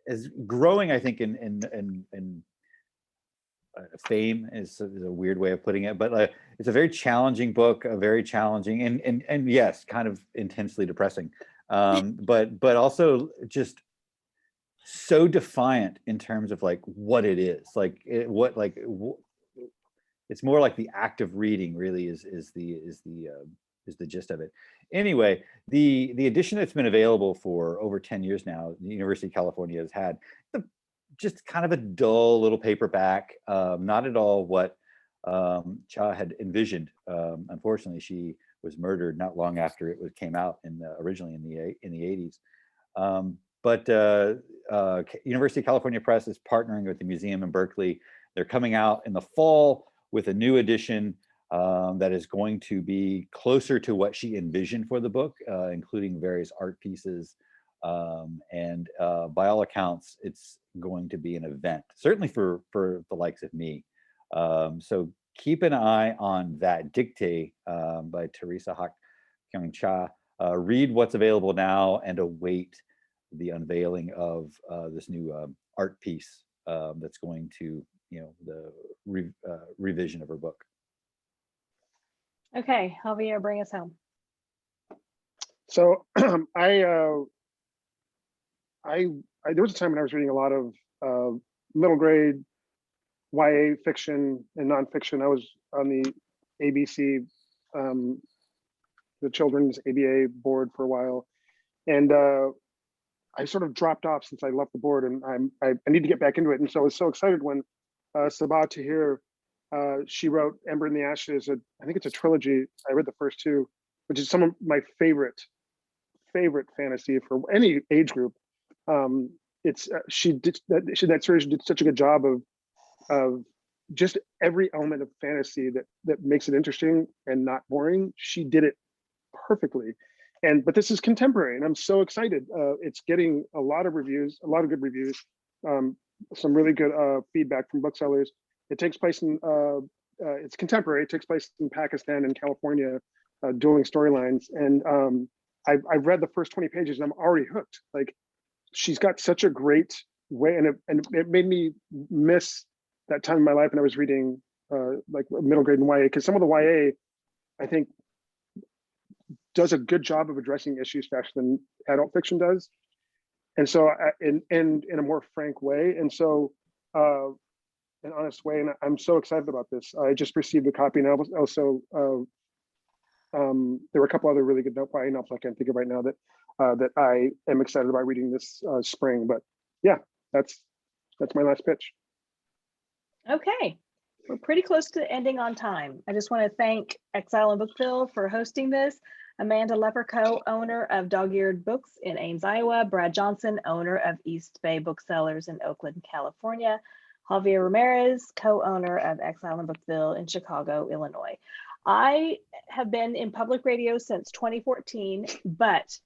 is growing, I think, in fame is a weird way of putting it, but it's a very challenging book, a very challenging and yes, kind of intensely depressing, but also just so defiant in terms of like what it is, it's more like the act of reading really is the gist of it. Anyway, the edition that's been available for over 10 years now, the University of California has had just kind of a dull little paperback, not at all what Cha had envisioned. Unfortunately, she was murdered not long after it came out originally in the 80s. But University of California Press is partnering with the museum in Berkeley. They're coming out in the fall with a new edition that is going to be closer to what she envisioned for the book, including various art pieces. And by all accounts, it's going to be an event, certainly for the likes of me. So keep an eye on that Dictate by Teresa Hak Kyung Cha. Read what's available now and await the unveiling of this new art piece that's going to, the revision of her book. Okay, Javier, bring us home. So there was a time when I was reading a lot of middle grade YA fiction and nonfiction. I was on the ABC, the Children's ABA board for a while, and I sort of dropped off since I left the board, and I need to get back into it. And so I was so excited when Sabaa Tahir, she wrote Ember in the Ashes. I think it's a trilogy. I read the first 2, which is some of my favorite fantasy for any age group. That series did such a good job of just every element of fantasy that makes it interesting and not boring. She did it perfectly. But this is contemporary, and I'm so excited. It's getting a lot of reviews, a lot of good reviews, some really good feedback from booksellers. It takes place in it's contemporary. It takes place in Pakistan and California, dueling storylines. And I've read the first 20 pages, and I'm already hooked. Like, she's got such a great way, and it made me miss that time in my life when I was reading like middle grade and YA, because some of the YA, I think, does a good job of addressing issues faster than adult fiction does. And so in a more frank way. And so an honest way. And I'm so excited about this. I just received a copy, and I was also there were a couple other really good YA novels I can't think of right now that that I am excited about reading this spring. But yeah, that's my last pitch. Okay, we're pretty close to ending on time. I just want to thank Exile and Bookville for hosting this. Amanda Lepper, co-owner of Dog-Eared Books in Ames, Iowa. Brad Johnson, owner of East Bay Booksellers in Oakland, California. Javier Ramirez, co-owner of Exile and Bookville in Chicago, Illinois. I have been in public radio since 2014, but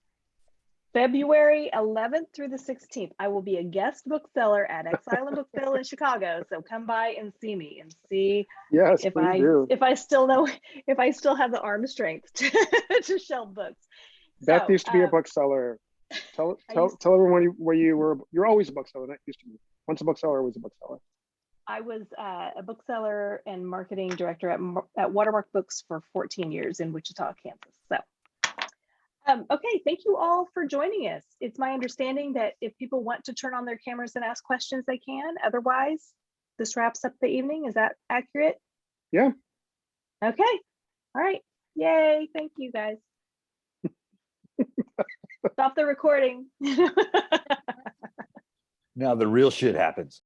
February 11th through the 16th, I will be a guest bookseller at Exile and Bookville in Chicago. So come by and see me and see Yes, if please do. if I still have the arm strength to shelf books. Beth So, used to be a bookseller. Tell everyone where you were. You're always a bookseller. That used to be. Once a bookseller, always a bookseller. I was a bookseller and marketing director at Watermark Books for 14 years in Wichita, Kansas. So, okay, thank you all for joining us. It's my understanding that if people want to turn on their cameras and ask questions, they can. Otherwise, this wraps up the evening. Is that accurate? Yeah. Okay. All right. Yay. Thank you, guys. Stop the recording. Now the real shit happens.